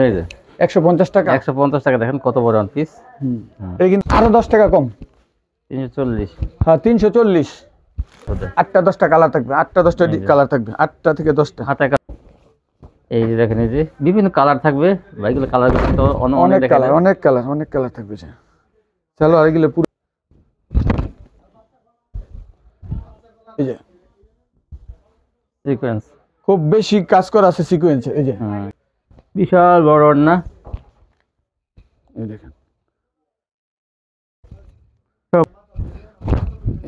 এই যে 150 টাকা। 150 টাকা দেখেন কত বড় ওয়ান পিস। এই কিন্তু আরো 10 টাকা কম। 340। হ্যাঁ 340। 8টা 10টা কালার থাকবে, 8টা 10টা কালার থাকবে, 8টা থেকে 10টা। এই যে দেখেন এই যে বিভিন্ন কালার থাকবে, ভাইগুলো কালার তো অনেক কালার, অনেক কালার থাকবে। চলো আর এগুলো পুরো এই যে সিকোয়েন্স খুব বেশি কাজ করা আছে সিকোয়েন্সে। এই যে বিশাল বড় ওড়না, এই দেখেন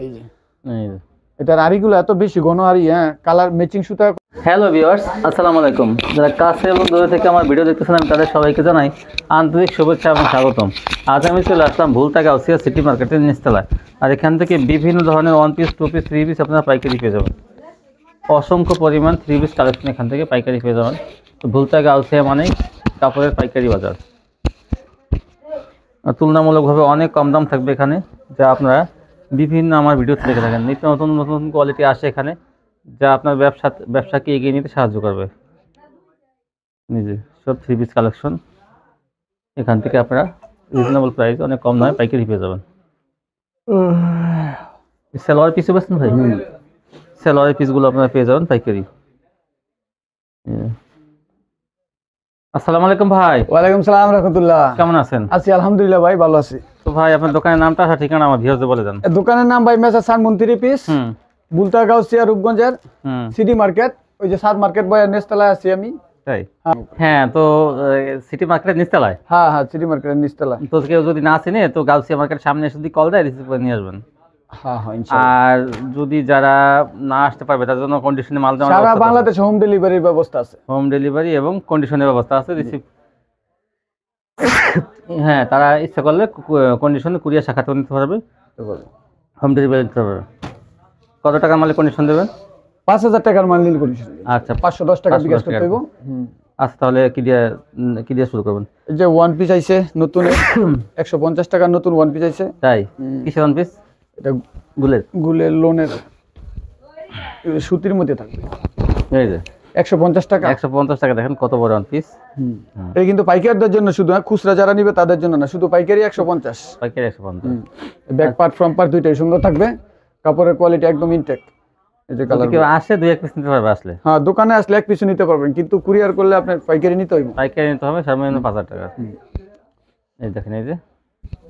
এই যে এটার আড়িগুলো এত বেশি ঘন আড়ি, হ্যাঁ কালার ম্যাচিং সুতা। হ্যালো ভিউয়ার্স, আসসালামু আলাইকুম। যারা কাছে এবং দূরে থেকে আমার ভিডিও দেখতেছেন আমি তাদের সবাইকে জানাই আন্তরিক শুভেচ্ছা এবং স্বাগতম। আজ আমি চলে আসলাম ভুলতা গাউসিয়া সিটি মার্কেটের নিচতলায়। আর এখান থেকে বিভিন্ন ধরনের one piece, two piece, three piece আপনারা পাইকারি পেয়ে যাবেন। অসংখ্য পরিমাণ থ্রি পিস কালেকশন এখান থেকে পাইকারি পেয়ে যাবেন। তো ভুলতা গাউসিয়া মানেই কাপড়ের পাইকারি বাজার। তুলনামূলকভাবে অনেক কম দাম থাকবে এখানে, যা আপনারা বিভিন্ন আমার ভিডিওতে দেখে থাকেন। নিত্য নতুন নতুন কোয়ালিটি আসে এখানে, যা আপনার ব্যবসাকে এগিয়ে নিতে সাহায্য করবে। নিজে সব থ্রি পিস কালেকশন এখান থেকে আপনারা রিজনেবল প্রাইস, অনেক কম দামে পাইকারি পেয়ে যাবেন। সালোয়ার পিসও বেছেন ভাই, সালোয়ারের পিসগুলো আপনারা পেয়ে যাবেন পাইকারি। আসসালামু আলাইকুম ভাই। ওয়ালাইকুম সালাম রাহমাতুল্লাহ। কেমন আছেন? আছি আলহামদুলিল্লাহ ভাই, ভালো আছি। তো ভাই আপনার দোকানের নামটা আর ঠিকানা আমার ভিউয়ারদের বলে দেন। দোকানের নাম ভাই মেসা Sunmoon three piece, Bhulta Gausia রূপগঞ্জের সিটি মার্কেট। ওই যে সাত মার্কেট বয়ের নিচতলায় আছি আমি। তাই? হ্যাঁ, তো সিটি মার্কেটের নিচতলায়? হ্যাঁ হ্যাঁ, সিটি মার্কেটের নিচতলায়। তো কেউ যদি না চিনে তো গাউসিয়া মার্কেটের সামনে এসে যদি কল দেয় রিসিভ করে নিয়ে আসবেন। হ্যাঁ হ্যাঁ ইনশাআল্লাহ। আর যদি যারা না আসতে পারবে তার জন্য কন্ডিশনে মাল দেওয়ার সারা বাংলাদেশে হোম ডেলিভারির ব্যবস্থা আছে। হোম ডেলিভারি এবং কন্ডিশনের ব্যবস্থা আছে। রিসিভ হ্যাঁ, তারা ইচ্ছা করলে কন্ডিশনে কুরিয়ার শাখা থেকে নিতে পারবে, হোম ডেলিভারি দিতে পারবে। কত টাকা মালে কন্ডিশন দেবেন? 5000 টাকার মাল নিলে কন্ডিশন। আচ্ছা, 510 টাকা বিকাশ করতে হইব। আচ্ছা, তাহলে কি দিয়ে শুরু করবেন? এই যে ওয়ান পিস আইছে নতুন 150 টাকার নতুন ওয়ান পিস আইছে। তাই? কিসের ওয়ান পিস? এটা গুলের লোনের সুতির মধ্যে থাকবে। এই যে 150 টাকা। 150 টাকা দেখেন কত বড় ওয়ান পিস। এই কিন্তু পাইকারদের জন্য শুধু, খুচরা যারা নিবে তাদের জন্য না, শুধু পাইকারি 150। পাইকারি 150। ব্যাক পার্ট ফ্রন্ট পার্ট দুইটাই সুন্দর থাকবে, কাপড়ের কোয়ালিটি একদম ইনটেক। এই যে কালার, কেউ আসে দুই এক পিস নিতে পারবে আসলে? হ্যাঁ, দোকানে আসলে এক পিস নিতে পারবেন, কিন্তু কুরিয়ার করলে আপনার পাইকারি নিতে হইবে। পাইকারি নিতে হবে সর্বনিম্ন 5000 টাকা। এই দেখেন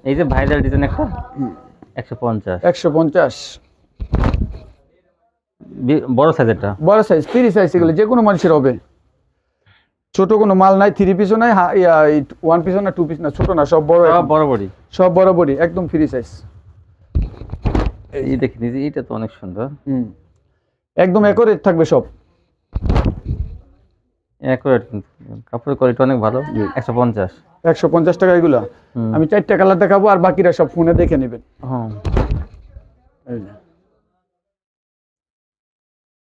এই যে ভাইরাল ডিজাইন একটা 150 বড় সাইজেরটা, বড় সাইজ ফ্রি সাইজ। এগুলো যে কোনো মানুষের হবে, ছোট কোনো মাল নাই, থ্রি পিসও নাই, ওয়ান পিসও না, টু পিস না, ছোট না, সব বড় বড়ি একদম ফ্রি সাইজ। এই দেখেন এইটা তো অনেক সুন্দর, একদম অ্যাকুরেট থাকবে সব, অ্যাকুরেট। কাপড়ের কোয়ালিটি অনেক ভালো। 150 টাকা এগুলা। আমি 4টা কালার দেখাবো, আর বাকিরা সব ফোনে দেখে নেবেন।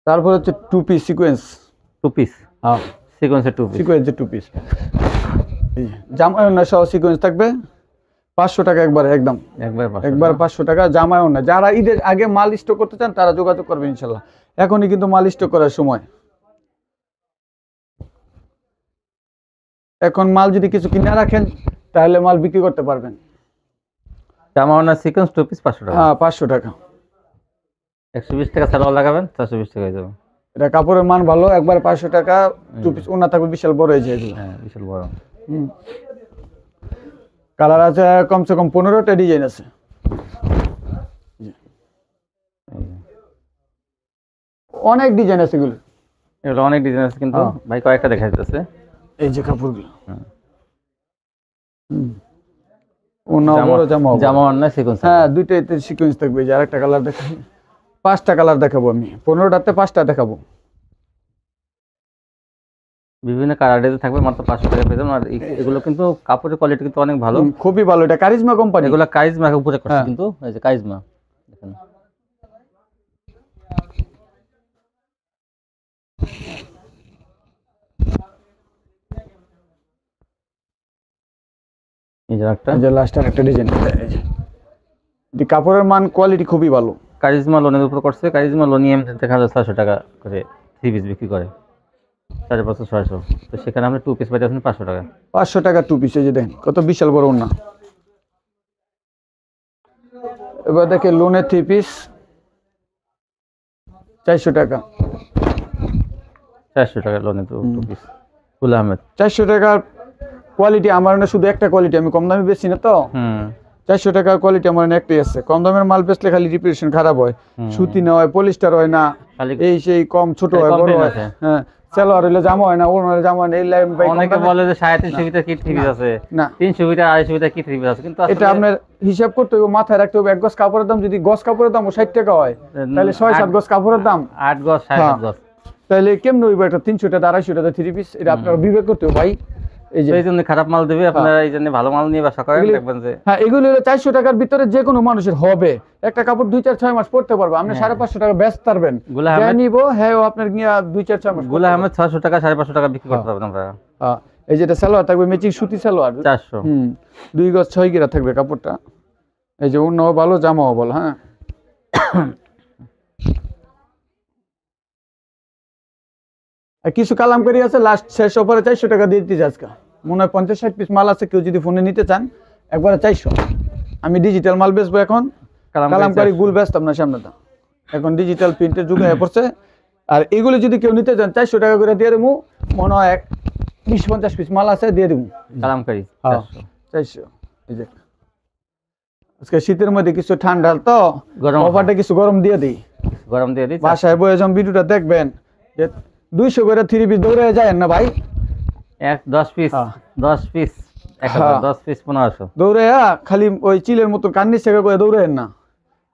তারপর হচ্ছে টু পিস সিকোয়েন্স। হ্যাঁ, সিকোয়েন্সের টু পিস। জামায় ওড়না সহ সিকোয়েন্স থাকবে 500 টাকা একবার 500 টাকা জামায় ওড়না। যারা ঈদের আগে মাল স্টক করতে চান তারা যোগাযোগ করবেন ইনশাল্লাহ। এখনই কিন্তু মাল স্টক করার সময়। এখন মাল যদি কিছু কিনে রাখেন তাহলে মাল বিক্রি করতে পারবেন। জামা ওড়না সিকোয়েন্স টু পিস 500 টাকা। হ্যাঁ 500 টাকা। 120 টাকা সালোয়ার লাগাবেন 420 টাকা হয়ে যাবে। এটা কাপড়ের মান ভালো, একবার 500 টাকা। টু পিস ওড়না থাকবে বিশাল বড় হয়ে যায়। হ্যাঁ, বিশাল বড়। কালার আছে কমসে কম 15টা ডিজাইন আছে। অনেক ডিজাইন আছে এগুলো, অনেক ডিজাইন আছে, কিন্তু ভাই কয়েকটা দেখা যাচ্ছে। এই যে কাপড়গুলো ওড়না বড়, জামা ওড়না সিকোয়েন্স। হ্যাঁ, দুইটাতে সিকোয়েন্স থাকবে। যে আরেকটা কালার দেখাই, 5টা কালার দেখাবো আমি, 15টাতে 5টা দেখাবো। বিভিন্ন কালারে থাকবে, মাত্র 500 টাকা পেয়ে যাবেন। আর এগুলো কিন্তু কাপড়ের কোয়ালিটি কিন্তু অনেক ভালো, খুবই ভালো। এটা কারিজমা কোম্পানি, এগুলো কারিজমা উপরে করছে কিন্তু। এই যে কারিজমা দেখেন, এই যে লাস্ট একটা ডিজাইন। এই কাপড়ের মান কোয়ালিটি খুবই ভালো। কারিজমা লোনের উপর করছে। কারিজমা লোন নিয়ে দেখা যায় 600 টাকা করে থ্রি পিস বিক্রি করে। 550-600। তো সেখানে আপনি 2 পিস পাইতেছেন 500 টাকা। 500 টাকা 2 পিস। এই যে দেখেন কত বিশাল বড় ওড়না। এবার দেখে লোনের 3 পিস 400 টাকা। 400 টাকা লোনে 2 পিস ফুল আহমেদ। 400 টাকার কোয়ালিটি আমার না, শুধু একটা কোয়ালিটি, আমি কম দামে বেচি না তো। 400 টাকার কোয়ালিটি আমার একটাই আছে। কম দামের মাল বেচলে খালি রিপিটেশন খারাপ হয়, সুতি না হয়, পলিস্টার হয় না, এই সেই কম ছোট হয়, বড় হয়। হ্যাঁ, সালোয়ার হইলে জামা হয় না, ওড়না হইলে জামা হয় না। এই লাইন ভাই অনেকে বলে যে 350 ভিতরে কি থ্রি পিস আছে, না 300 ভিতরে 250 ভিতরে কি থ্রি পিস আছে, কিন্তু এটা আপনার হিসাব করতে হবে, মাথায় রাখতে হবে। এক গজ কাপড়ের দাম যদি গজ কাপড়ের দাম 60 টাকা হয়, তাহলে 6-7 গজ কাপড়ের দাম 8 গজ 7.5 গজ, তাহলে কেমনে হইব একটা 300 টাকা 250 টাকা 3 পিস? এটা আপনারা বিবেক করতে হবে ভাই। এই যে এই জন্য খারাপ মাল দেবে আপনারা, এই জন্য ভালো মাল নিয়ে ব্যবসা করেন, দেখবেন যে হ্যাঁ এগুলো হলো 400 টাকার ভিতরে যে কোনো মানুষের হবে। একটা কাপড় 2-4-6 মাস পরতে পারবে। আপনি 550 টাকা বেচতে পারবেন, যা নিব হ্যাঁ আপনার গিয়া 2-4-6 মাস। গুলা আহমেদ 600 টাকা 550 টাকা বিক্রি করতে পারবেন আপনারা। হ্যাঁ, এই যেটা সালোয়ার থাকবে ম্যাচিং সুতি সালোয়ার 400। 2 গজ 6 গিরা থাকবে কাপড়টা। এই যে ওড়নাও ভালো, জামাও ভালো। হ্যাঁ, আর কিছু কালামকারী আছে লাস্ট শেষ অফারে 400 টাকা দিয়ে দিতে আজকে। মনে হয় 50-60 পিস মাল আছে, কেউ যদি ফোনে নিতে চান একবারে 400। আমি ডিজিটাল মাল বেচবো এখন, কালামকারী গুল বেচতাম না সামনে তো, এখন ডিজিটাল প্রিন্টের যুগ হয়ে পড়ছে। আর এগুলো যদি কেউ নিতে চান 400 টাকা করে দিয়ে দেবো। মনে হয় 20-50 পিস মাল আছে, দিয়ে দেবো কালামকারী 400। এই যে আজকে শীতের মধ্যে কিছু ঠান্ডা তো অফারটা কিছু গরম দিয়ে দিই, গরম দিয়ে দিই। বাসায় বয়ে যখন ভিডিওটা দেখবেন যে 200 করে 3 পিস দৌড়ে যায় না ভাই, 10 পিস 10 পিস 10 পিস 1500 দৌড়ে খালি ওই চিলের মতো কান্নি থেকে করে দৌড়েন না,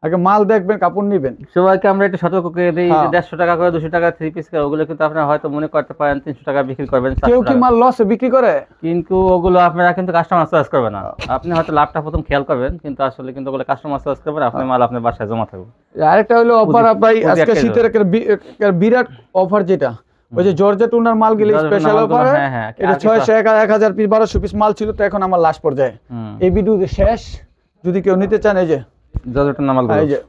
আগে মাল দেখবেন, কাপড় নিবেন। সবাইকে আমরা একটু সতর্ক করে দিই যে 150 টাকা করে 200 টাকা 3 পিস করে, ওগুলো কিন্তু আপনারা হয়তো মনে করতে পারেন 300 টাকা বিক্রি করবেন, কেউ কি মাল লসে বিক্রি করে, কিন্তু ওগুলো আপনারা কিন্তু কাস্টমার চয়েস করবে না। আপনি হয়তো লাভটা প্রথম খেয়াল করবেন, কিন্তু আসলে কিন্তু ওগুলো কাস্টমার চয়েস করবে না, আপনার মাল আপনার বাসায় জমা থাকবে। আরেকটা হলো অফার ভাই, আজকে শীতের বিরাট অফার, যেটা ওই যে জর্জেট উনার মাল গুলো স্পেশাল অফার। এটা 600 1000 পিস 1200 পিস মাল ছিল, তো এখন আমার লাস্ট পর্যায়ে এই ভিডিও শেষ। যদি কেউ নিতে চান এই যে জর্জেট উনার মাল, এই যে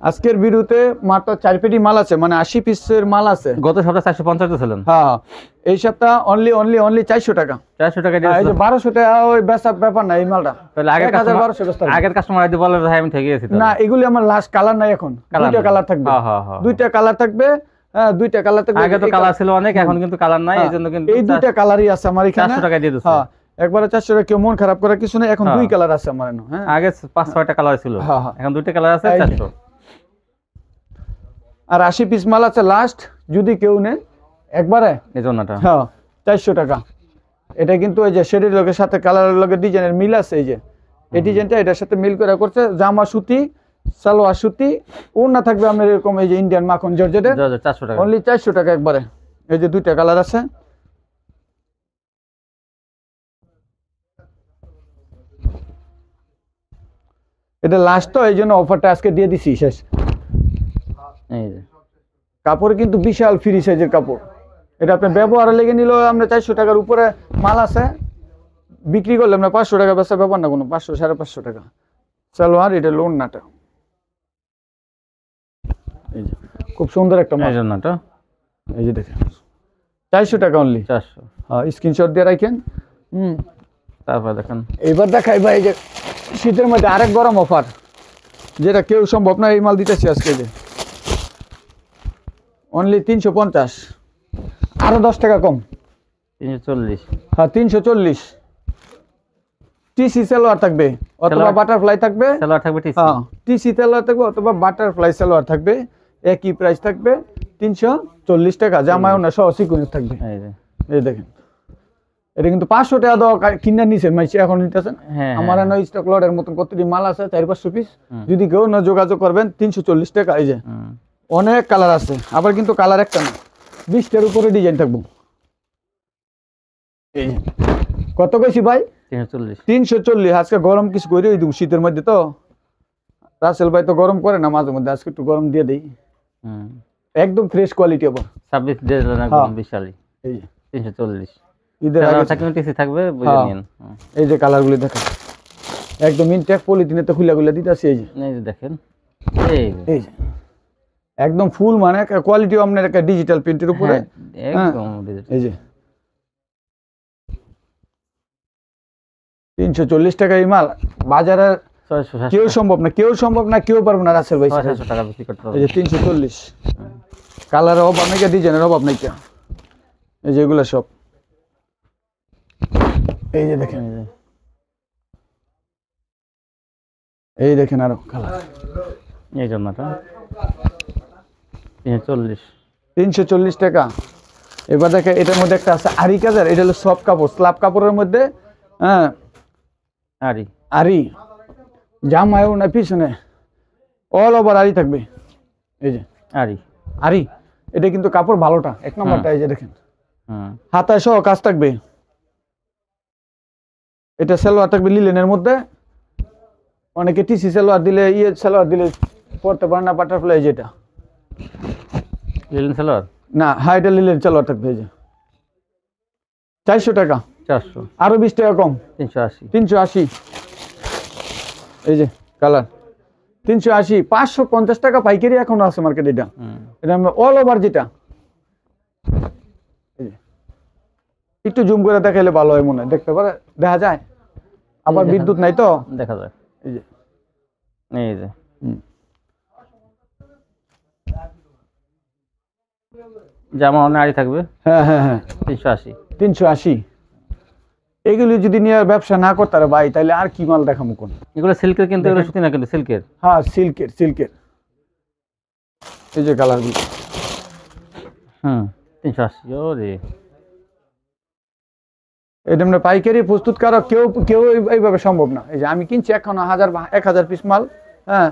আজকের ভিডিওতে মাত্র 4 পেটি মাল আছে, মানে 80 পিসের মাল আছে। গত সপ্তাহে 450 ছিলেন, হ্যাঁ এই সপ্তাহ অনলি 400 টাকা। 400 টাকা এই যে 1200 টাকা ওই বেচা ব্যাপার না এই মালটা। তাহলে আগের কাস্টমার আইডি বলে ভাই আমি ঠকে গেছি না, এগুলি আমার লাস্ট কালার নাই, এখন দুইটা কালার থাকবে। দুইটা কালার থাকবে, হ্যাঁ দুইটা কালার থাকবে। আগে তো কালার ছিল অনেক, এখন কিন্তু কালার নাই, এইজন্য কিন্তু এই দুইটা কালারই আছে আমার এখানে। 400 টাকা দিয়ে দিচ্ছি। হ্যাঁ একবারে 400 টাকা, কেউ মন খারাপ করার কিছু নেই। এখন দুই কালার আছে আমার। হ্যাঁ আগে 5-6টা কালার ছিল, এখন দুইটা কালার আছে 400। আর 80 পিস মাল আছে লাস্ট, যদি কেউ নেয় একবারে এই জন্যটা হ্যাঁ 400 টাকা। এটা কিন্তু ওই যে শেডের লোকের সাথে কালারের লোকের ডিজাইনের মিল আছে। এই যে এই ডিজাইনটা এটার সাথে মিল করে করছে। জামা সুতি, সালোয়ার সুতি, ওড়না থাকবে আপনার এরকম এই যে ইন্ডিয়ান মাখন জর্জেটের, 400 টাকা অনলি 400 টাকা একবারে। এই যে দুইটা কালার আছে। এটা লাস্ট তো, এই জন্য অফারটা আজকে দিয়ে দিছি শেষ। এই যে কাপড় কিন্তু বিশাল ফ্রি সাইজের কাপড়। এটা আপনি ব্যবহারে লেগে নিলেও আমরা 400 টাকার উপরে মাল আছে, বিক্রি করলে আমরা 500 টাকা বেচা ব্যাপার না কোনো, 500 550 টাকা সালোয়ার। এটা লোন নাটা, এই যে খুব সুন্দর একটা মাল জন্যটা। এই যে দেখেন 400 টাকা অনলি 400। হ্যাঁ স্ক্রিনশট দিয়ে রাখেন। তারপর দেখেন এইবার দেখাই ভাই যে শীতের মধ্যে আরেক গরম অফার, যেটা কেউ সম্ভব না। এই মাল দিতেছি আজকে যে অনলি 350, আরো 10 টাকা কম, 340। হ্যাঁ 340। টিসি সালোয়ার থাকবে অথবা বাটারফ্লাই থাকবে, সালোয়ার থাকবে টিসি। হ্যাঁ টিসি সালোয়ার থাকবে অথবা বাটারফ্লাই সালোয়ার থাকবে, একই প্রাইস থাকবে 340 টাকা। জামায়ও না সহ সিকুয়েন্স থাকবে। এই দেখেন এটা কিন্তু 500 টাকা দাও কিনে নিছে মাইছে, এখন নিতেছেন। আমার নয় স্টক লটের মতন কতটি মাল আছে 400-500 পিস, যদি কেউ না যোগাযোগ করবেন 340 টাকা। এই যে অনেক কালার আছে, আবার কিন্তু কালার একটা না, 20টার উপরে ডিজাইন থাকবো। এই কত কইছি ভাই? 340। আজকে গরম কিছু করে দিব, শীতের মধ্যে তো রাসেল ভাই তো গরম করে না মাঝে মধ্যে, আজকে একটু গরম দিয়ে দেই। একদম ফ্রেশ কোয়ালিটি আবার 26 ডিজাইন একদম বিশালি। এই 340 ঈদের আগে টিসি থাকবে, বুঝে নিন। এই যে কালারগুলো দেখেন একদম ইনটেক, পলিথিনে তো খুলে খুলে দিতেছি। এই যে এই যে দেখেন, এই যে একদম ফুল মানে কোয়ালিটি আপনার একটা ডিজিটাল প্রিন্টের উপরে একদম digital। এই যে 340 টাকা এই মাল বাজারে 600 কেউ সম্ভব না কেউ পারবে না রাসেল ভাই 700 টাকা বিক্রি করতে হবে। এই যে 340 কালারের অভাব নাই, ডিজাইনের অভাব নাই, এই যে এগুলো সব এই যে দেখেন, এই দেখেন আরো কালার। এই জন্যটা 340 340 টাকা। এবার দেখেন এটার মধ্যে একটা আছে আরি কাজার, এটা হলো সফট কাপড়, স্ল্যাব কাপড়ের মধ্যে, হ্যাঁ আরি জামায় না পিছনে অল ওভার আরি থাকবে। এই যে আরি এটা কিন্তু কাপড় ভালোটা, এক নম্বরটা। এই যে দেখেন হাতায় সহ কাজ থাকবে। এটা সালোয়ার থাকবে লিলেনের মধ্যে, অনেকে টিসি সালোয়ার দিলে সালোয়ার দিলে পরতে পারে না, বাটারফ্লাই। যেটা লিলেন সালোয়ার না, হ্যাঁ এটা লিলেন সালোয়ার থাকবে। এই যে 400 টাকা, 400 আরো 20 টাকা কম, 380 এই যে কালার 380, 550 টাকা পাইকারি এখন আছে মার্কেটে। এটা আমরা অল ওভার যেটা একটু জুম করে দেখাইলে ভালো হয়, মনে হয় দেখতে পারে, দেখা যায়। আবার বিদ্যুৎ নাই তো দেখা যায়। এই যে জামা অনেক আড়ি থাকবে। হ্যাঁ 380। এগুলি যদি নিয়ে ব্যবসা না করতে পারে ভাই, তাহলে আর কি মাল দেখাবো কোন? এগুলো সিল্কের, কিন্তু এগুলো সুতি না, কিন্তু সিল্কের। হ্যাঁ সিল্কের এই যে কালারগুলো 380। ওরে এটা আমরা পাইকারি প্রস্তুত করা কেউ এইভাবে সম্ভব না। এই যে আমি কিনছি এখন 1000 পিস মাল, হ্যাঁ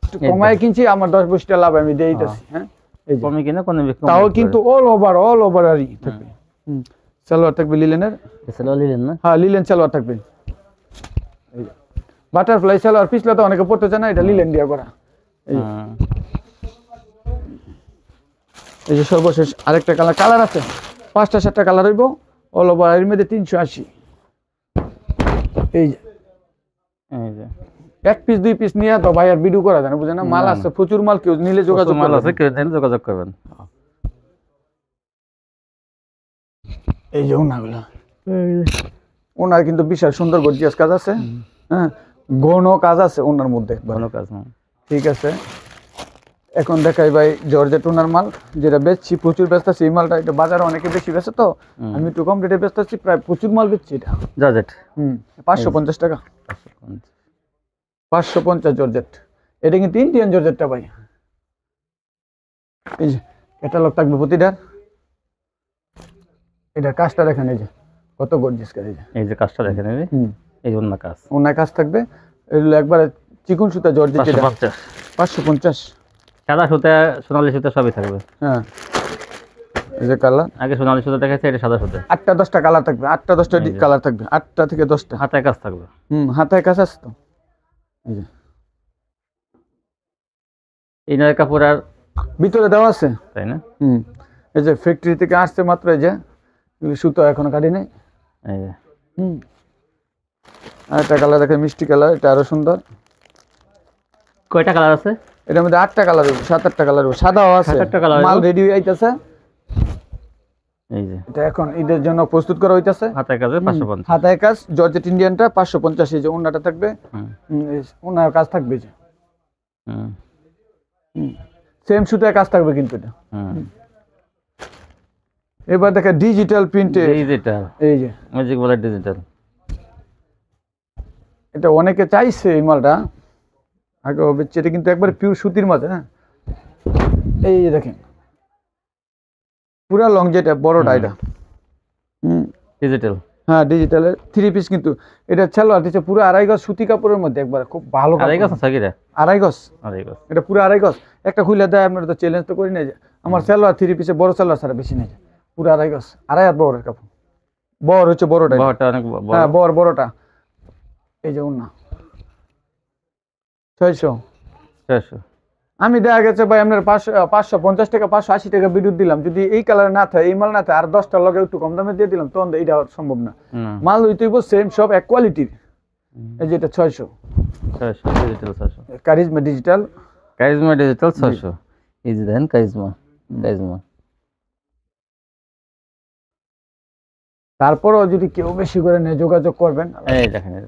একটু কমায় কিনছি, আমার 10-20 টাকা লাভ আমি দিয়ে দিতেছি। হ্যাঁ এই যে কমে কিনা কোনো তাও কিন্তু অল ওভার আরই থাকবে। সালোয়ার থাকবে লিলেনের, সালোয়ার লিলেন না? হ্যাঁ লিলেন সালোয়ার থাকবে। এই যে বাটারফ্লাই সালোয়ার, পিছলা তো অনেকে পড়তে চায় না, এটা লিলেন দিয়া করা। এই যে সর্বশেষ আরেকটা কালার আছে, 5টা-7টা কালার হইব, অল ওভার এর মধ্যে 380। এই যে এক পিস 2 পিস নিয়ে তো ভাই আর ভিডিও করা যায় না, বুঝেন না? মাল আছে প্রচুর মাল, কেউ নিলে যোগাযোগ করবেন। এই যে ওনাগুলা, ওনার কিন্তু বিশাল সুন্দর গর্জিয়াস কাজ আছে, হ্যাঁ ঘন কাজ আছে ওনার মধ্যে, ঘন কাজ। ঠিক আছে। এখন দেখাই ভাই জর্জেট ওনার মাল, যেটা বেচছি, প্রচুর ব্যস্ত আছে এই মালটা। এটা বাজারে অনেকে বেশি বেচে, তো আমি একটু কম রেটে ব্যস্ত আছি, প্রায় প্রচুর মাল বেচছি এটা। জর্জেট 550 টাকা, 550 জর্জেট। এটা কিন্তু ইন্ডিয়ান জর্জেটটা ভাই। এই যে ক্যাটালগ থাকবে প্রতিটার। এটা কাজটা দেখেন, এই যে কত গর্জিয়াস কাজ। এই যে কাজটা দেখেন, এই যে ওনার কাজ থাকবে। এগুলো একবারে চিকন সুতা জর্জেট, 550। সাদা সুতা, সোনালী সুতা সবই থাকবে। হ্যাঁ এই যে কালার, আগে সোনালী সুতা দেখাচ্ছে, এটা সাদা সুতা। 8টা-10টা কালার থাকবে, 8টা-10টা কালার থাকবে, 8টা থেকে 10টা। হাতায় কাজ থাকবে। হাতায় কাজ আছে তো। এই যে ইনার কাপড় আর ভিতরে দেওয়া আছে, তাই না? এই যে ফ্যাক্টরি থেকে আসছে মাত্র, এই যে সুতো এখনো কাটি নাই। এই যে আরেকটা কালার দেখে, মিষ্টি কালার, এটা আরো সুন্দর। কয়টা কালার আছে এটার মধ্যে? 8টা কালার, 7-8টা কালার, সাদাও আছে, 7-8টা কালার। মাল রেডি হয়ে আইতাছে। এই যে এটা এখন ঈদের জন্য প্রস্তুত করা হইতাছে। হাতায় কাজে 550, হাতায় কাজ জর্জেট ইন্ডিয়ানটা 550। এই যে ওন্নাটা থাকবে, ওন্নার কাজ থাকবে, যে সেম সুতায় কাজ থাকবে কিন্তু এটা। এবার দেখে ডিজিটাল প্রিন্টে, এই যে ম্যাজিক বলে ডিজিটাল। এটা অনেকে চাইছে এই মালটা, আগে বেচছে। এটা কিন্তু একবার পিওর সুতির মাঝে, হ্যাঁ এই যে দেখেন পুরা লং, যেটা বড়টা, এটা ডিজিটাল। হ্যাঁ ডিজিটালের 3 পিস। কিন্তু এটা সালোয়ার দিচ্ছে পুরো 2.5 গজ সুতি কাপড়ের মধ্যে, একবার খুব ভালো। 2.5 গজ আছে কি রে? 2.5 গজ, এটা পুরো 2.5 গজ। একটা খুলে দেয়, আপনারা তো চ্যালেঞ্জ তো করি না যে আমার সালোয়ার 3 পিসে বড় সালোয়ার ছাড়া বেশি নেই, পুরো 2.5 গজ, 2.5 হাত বড় কাপড়। বড় হচ্ছে বড়টা, অনেক বড়। হ্যাঁ বড়টা। এই যে ওন্না 600। আমি দেখা গেছে ভাই আপনার 550 টাকা, 580 টাকা বিদ্যুৎ দিলাম, যদি এই কালার না থাকে, এই মাল না থাকে, আর 10টা লগে একটু কম দামে দিয়ে দিলাম, তখন এটা সম্ভব না। মাল হইতেইব সেম, সব এক কোয়ালিটির। এই যে এটা 600 ডিজিটাল, 600 কারিজমা ডিজিটাল 600। এই যে দেখেন কারিজমা, কারিজমা। তারপরও যদি কেউ বেশি করে নেয় যোগাযোগ করবেন। এই দেখেন, এই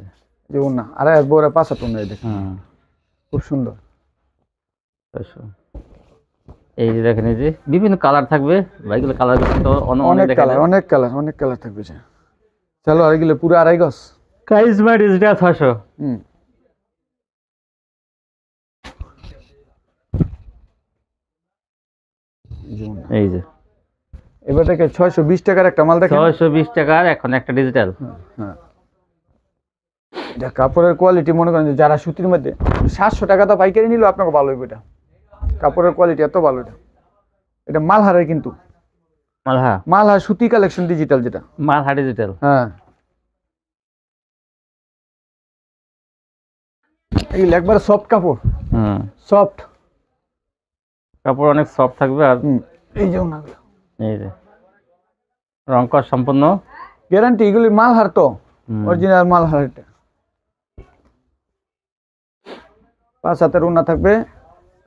যে না আরে বড় 75 নেই দেখেন, খুব সুন্দর। এই যে দেখেন, এই যে বিভিন্ন কালার থাকবে, ভাইগুলো কালার তো অনেক কালার, অনেক কালার, অনেক কালার থাকবে। চলো আর এগুলো পুরো আড়াই গজ কারিজমা ডিজিটাল 600। এই যে এবার দেখে 620 টাকার একটা মাল দেখেন, 620 টাকার এখন একটা ডিজিটাল। হ্যাঁ, এটা কাপড়ের কোয়ালিটি মনে করেন যে যারা সুতির মধ্যে 700 টাকা তো পাইকারি নিল আপনাকে ভালো হইবে। এটা কাপড়ের কোয়ালিটি এত ভালো। এটা মালহারের, কিন্তু মালহার সুতি কালেকশন ডিজিটাল, যেটা মালহার ডিজিটাল। হ্যাঁ, এগুলো একবারে সফট কাপড়, সফট কাপড়, অনেক সফট থাকবে। আর এই যে এই যে রং কস সম্পূর্ণ গ্যারান্টি, এগুলি মালহার তো অরিজিনাল মালহার। এটা 5 হাতের ওন্না থাকবে,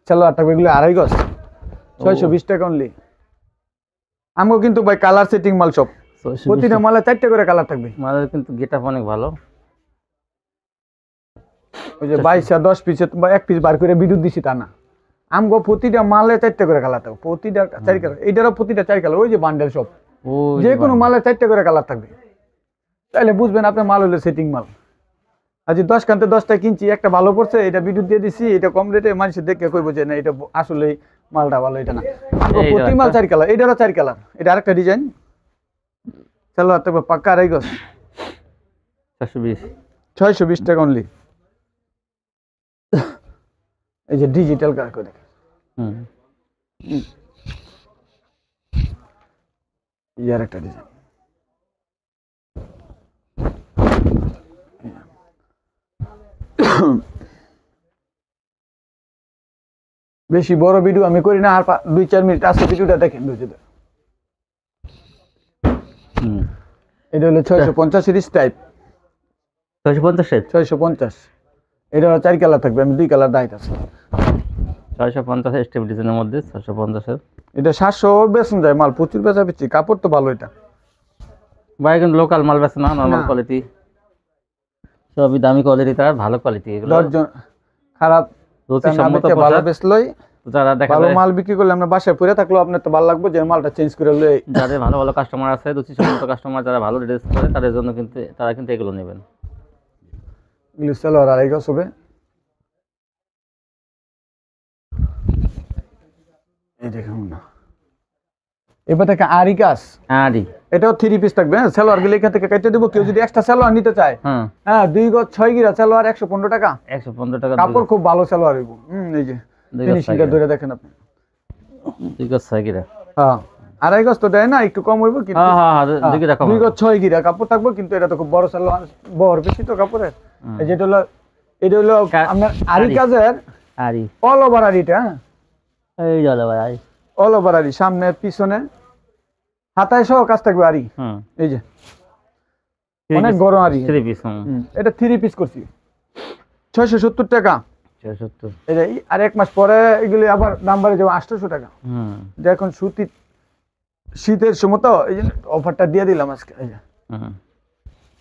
সালোয়ার থাকবে, এগুলো আড়াই গজ 620 টাকা অনলি। আমগো কিন্তু ভাই কালার সেটিং মাল সব, প্রতিটা মালে 4টা করে কালার থাকবে। মালের কিন্তু গেটআপ অনেক ভালো। ওই যে 22 আর 10 পিস বা 1 পিস বার করে বিদ্যুৎ দিছি তা না, আমগো প্রতিটা মালে 4টা করে কালার থাকবে, প্রতিটা 4 কালার। এইটারও প্রতিটা 4 কালার, ওই যে বান্ডেল সব, যে কোনো মালে 4টা করে কালার থাকবে। তাহলে বুঝবেন আপনার মাল হলো সেটিং মাল। আজ 10 কান্তে 10টা কিনছি, একটা ভালো পড়ছে, এটা বিদ্যুৎ দিয়ে দিছি, এটা কম রেটে মানুষ দেখে কইব যে না এটা আসলে মালটা ভালো। এটা না, প্রতি মাল 4 কালার, এটারও 4 কালার। এটা আরেকটা ডিজাইন, চলো আর তবে পাক্কা আড়াই গজ 620 টাকা অনলি। এই যে ডিজিটাল কালার করে দেখেন, এই আরেকটা ডিজাইন। বেশি বড় ভিডিও আমি করি না, আর 2-4 মিনিট আজকে ভিডিওটা দেখেন। এটা হলো 650 সিরিজ টাইপ, 650। এটা 4 কালার থাকবে, আমি 2 কালার ডাইট আছে। 650 স্টেপ ডিজাইনের মধ্যে 650 এটা 700 বেচন যায় মাল, প্রচুর বেচা বেচি, কাপড় তো ভালো। এটা ভাই কিন্তু লোকাল মাল বেচে না, নরমাল কোয়ালিটি, সবই দামি কোয়ালিটি, তার ভালো কোয়ালিটি। এগুলো খারাপ ভালো বেচলই, যারা দেখা ভালো মাল বিক্রি করলে আমরা বাসায় পরে থাকলো আপনার তো ভালো লাগবে যে মালটা চেঞ্জ করে লই। যাদের ভালো ভালো কাস্টমার আছে, রুচিসম্মত কাস্টমার যারা ভালো ড্রেস করে, তাদের জন্য কিন্তু তারা কিন্তু এগুলো নেবেন। এগুলো সালোয়ার আড়াই গজ হবে। এই দেখুন না, এবার থেকে আরি কাজ, আরি এটাও 3 পিস থাকবে। সালোয়ার গুলো এখান থেকে কেটে দেবো, কেউ যদি এক্সট্রা সালোয়ার নিতে চায়। হ্যাঁ, 2 গজ 6 গিরা সালোয়ার 115 টাকা। 115 টাকা কাপড় খুব ভালো সালোয়ার হইব। এই যে ফিনিশিংটা ধরে দেখেন আপনি, 2 গজ 6 গিরা। হ্যাঁ, আড়াই গজ তো দেয় না, একটু কম হইব, কিন্তু 2 গজ 6 গিরা কাপড় থাকবে। কিন্তু এটা তো খুব বড় সালোয়ার, বড় বেশি তো কাপড়ের। এই যেটা হলো, এটা হলো আপনার আরি কাজের, আরি অল ওভার আরিটা। এই জালে ভাই, আরি অল ওভার আরি, সামনে পিছনে হাতায় সহ কাজ থাকবে আরি। এই যে অনেক বড় আরি, 3 পিস। এটা 3 পিস করছি 670 টাকা। 670। এটা আর 1 মাস পরে এগুলি আবার দাম বাড়ে যাবে 800 টাকা। এখন সুতি শীতের সময় তো এই জন্য অফারটা দিয়ে দিলাম আজকে। এই যে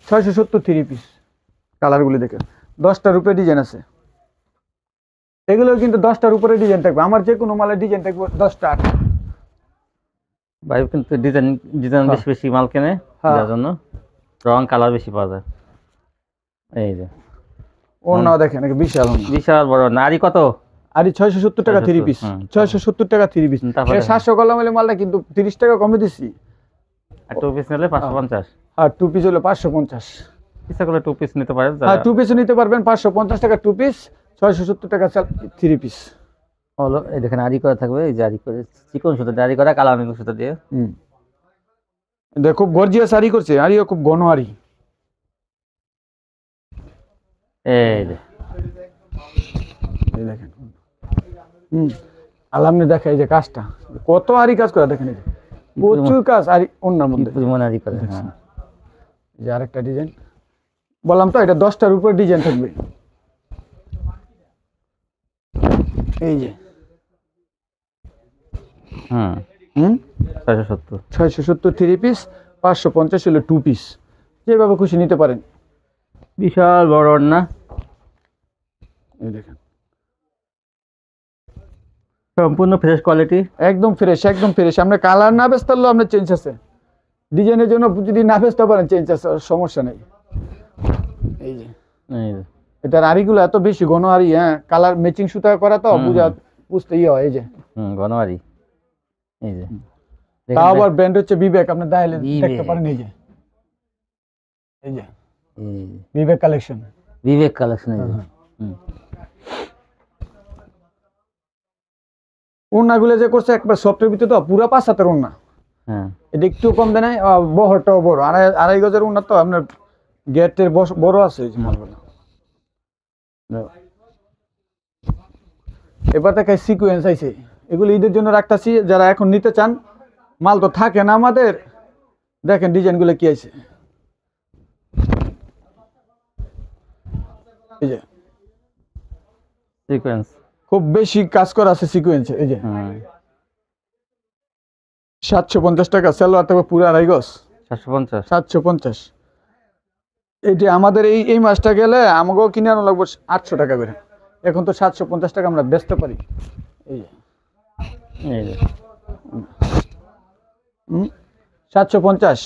670 3 পিস। কালারগুলি দেখে 10টার উপরে ডিজাইন আছে, এগুলো কিন্তু 10টার উপরে ডিজাইন থাকবে। আমার যে কোনো মালের ডিজাইন থাকবে 10টা 8টা। ভাই কিন্তু ডিজাইন বেশি বেশি মাল কেনে, যার জন্য রং কালার বেশি পাওয়া যায়। এই যে ওনাও দেখেন, বিশাল বিশাল বড়। নারী কত? আরে 670 টাকা 3 পিস, 670 টাকা 3 পিস। 700 কলম হলে মালটা কিন্তু 30 টাকা কমে দিছি। আর 2 পিস নিলে 550। আর 2 পিস হলো 550। ইচ্ছা করলে 2 পিস নিতে পারেন। হ্যাঁ, 2 পিস নিতে পারবেন, 550 টাকা 2 পিস, 670 টাকা 3 পিস। হলো এই দেখেন আরি করা থাকবে, এই যে আরি করে চিকন সুতা দিয়ে আরি করা, কালার নীল সুতা দিয়ে। এটা খুব গর্জিয়াস আরি করছে, আরিও খুব ঘন আরি। এই দেখেন, আলামনে দেখা, এই যে কাজটা কত আরি কাজ করা দেখেন, এই যে প্রচুর কাজ আরি ওনার মধ্যে আরি করে। যে আরেকটা ডিজাইন বললাম তো, এটা 10টার উপরে ডিজাইন থাকবে। এই যে হুম হুম 670 670 3 পিস, 550 হলো 2 পিস, যেভাবে খুশি নিতে পারেন। বিশাল বড় ওড়না, এই দেখেন সম্পূর্ণ ফ্রেশ কোয়ালিটি, একদম ফ্রেশ, একদম ফ্রেশ। আমরা কালার না বেচতে পারলেও আপনার চেঞ্জ আছে, ডিজাইনের জন্য যদি না বেচতে পারেন চেঞ্জ আছে, সমস্যা নেই। এই যে এই যে এটার আড়িগুলো এত বেশি ঘন আড়ি, হ্যাঁ কালার ম্যাচিং সুতা করা তো বুঝতে ইয়ে হয়। এই যে গনওয়ারি, এই যে তাও আবার ব্র্যান্ড হচ্ছে বিবেক, আপনি দাইলে দেখতে পারেন। এই যে বিবেক কালেকশন, বিবেক কালেকশন। এই যে ওড়নাগুলো যে করছে একবার সফটের ভিতরে তো পুরো 5 হাতের ওড়না। হ্যাঁ এটা একটু কম দেয় নাই, বহরটাও বড়, আড়াই গজের ওড়না তো আপনার গেটের বড় আছে। এই যে মালগুলো এবার দেখায় সিকোয়েন্স আইছে, এগুলো ঈদের জন্য রাখতেছি, যারা এখন নিতে চান। মাল তো থাকে না আমাদের, দেখেন ডিজাইনগুলো কি আছে। এই যে সিকোয়েন্স খুব বেশি কাজ করা আছে সিকোয়েন্সে। এই যে 750 টাকা সালোয়ার থাকবে পুরো আড়াই গজ, 750। এইটা আমাদের এই মাসটা গেলে আমাকেও কিনে আনা লাগবে 800 টাকা করে, এখন তো 750 টাকা আমরা বেচতে পারি। এই যে 750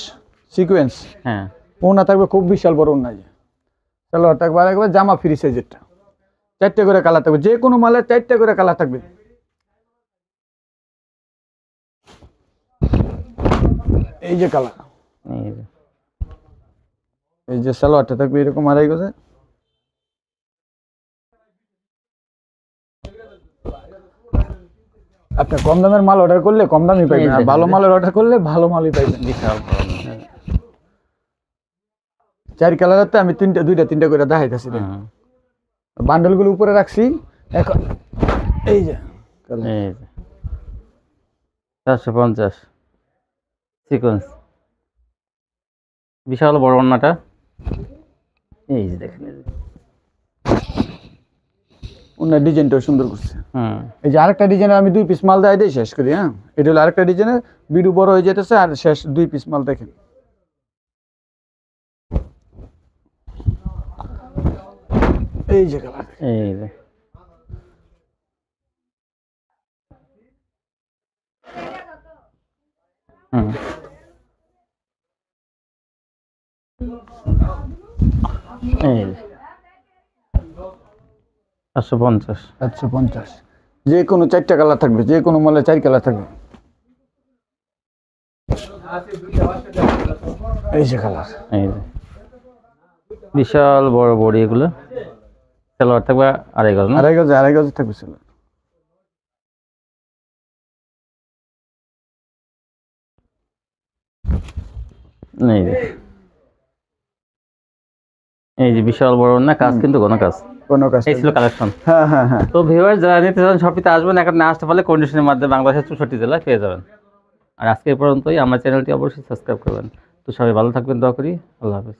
সিকোয়েন্স। হ্যাঁ ওড়না থাকবে খুব বিশাল বড় ওড়না। যে সালোয়ার থাকবে আর একবার জামা ফ্রি সাইজেরটা, 4টে করে কালার থাকবে, যে কোনো মালের 4টে করে কালার থাকবে। এই যে কালার, এই যে সালোয়ারটা থাকবে এরকম আড়াই গজে। আপনি কম দামের মাল অর্ডার করলে কম দামই পাইবেন, আর ভালো মালের অর্ডার করলে ভালো মালই পাইবেন। বিশাল 4 কালারের তো আমি 2টা 3টা করে দেখাইতেছি। বান্ডেলগুলো উপরে রাখছি এখন। এই যে 750 সিকোয়েন্স, বিশাল বড় ওড়নাটা। এই যে দেখেন ওনার ডিজাইনটাও সুন্দর করছে। এই যে আরেকটা ডিজাইনের আমি 2 পিস মাল দেয় শেষ করি। হ্যাঁ এটা হলো আরেকটা ডিজাইনের, ভিডিও বড় হয়ে যেতেছে, আর শেষ 2 পিস মাল দেখেন। এই যে কালার, এই যে এই 750। যে কোনো 4টা কালার থাকবে, যে কোনো মালে 4 কালার থাকবে। এই যে কালার, এই যে বিশাল বড় বড়ি, এগুলো সালোয়ার থাকবে আড়াই গজ, না আড়াই গজ থাকবে সালোয়ার। এই যে এই যে বিশাল বড় না, কাজ কিন্তু ঘন কাজ, এই ছিল কালেকশন। হ্যাঁ তো ভিউয়ার্স যারা নিতে চান শপিতে আসবেন, এখন না আসতে পারলে কন্ডিশনের মাধ্যমে বাংলাদেশের 64 জেলায় পেয়ে যাবেন। আর আজকে এই পর্যন্তই, আমার চ্যানেলটি অবশ্যই সাবস্ক্রাইব করবেন। তো সবাই ভালো থাকবেন, দোয়া করি। আল্লাহ হাফেজ।